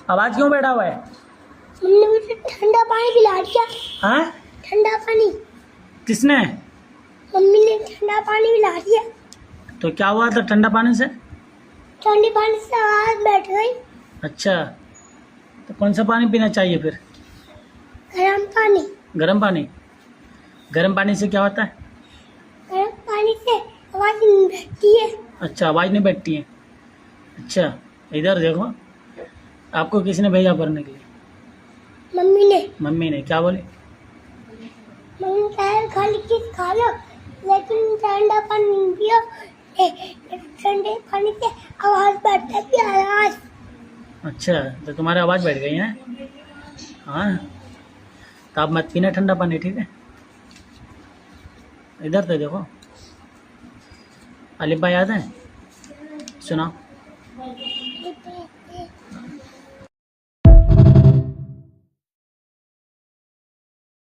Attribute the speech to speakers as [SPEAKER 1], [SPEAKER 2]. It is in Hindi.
[SPEAKER 1] आवाज क्यों बैठा हुआ है?
[SPEAKER 2] मम्मी ने मुझे ठंडा पानी पिला दिया।
[SPEAKER 1] हाँ,
[SPEAKER 2] ठंडा पानी।
[SPEAKER 1] किसने?
[SPEAKER 2] मम्मी ने ठंडा पानी पिला दिया।
[SPEAKER 1] तो क्या हुआ था ठंडा पानी से?
[SPEAKER 2] ठंडे पानी से आवाज बैठ गई।
[SPEAKER 1] अच्छा, तो कौन सा पानी पीना चाहिए फिर?
[SPEAKER 2] गर्म पानी।
[SPEAKER 1] गर्म पानी? गर्म पानी से क्या होता है?
[SPEAKER 2] गर्म पानी से आवाज नहीं बैठती है।
[SPEAKER 1] अच्छा, आवाज़ नहीं बैठती है। अच्छा, इधर देखो, आपको किसने भेजा पढ़ने के लिए?
[SPEAKER 2] मम्मी ने।
[SPEAKER 1] मम्मी ने। क्या बोली?
[SPEAKER 2] मम्मी ने कहा खाली चीज खा लो लेकिन ठंडा पानी नहीं पियो। ठंडे पानी से आवाज बैठती है। आवाज।
[SPEAKER 1] अच्छा, तो तुम्हारी आवाज़ बैठ गई है? हाँ, तो आप मत पीना ठंडा पानी, ठीक है? इधर तो देखो, अलिफ भाई याद है? सुनाओ।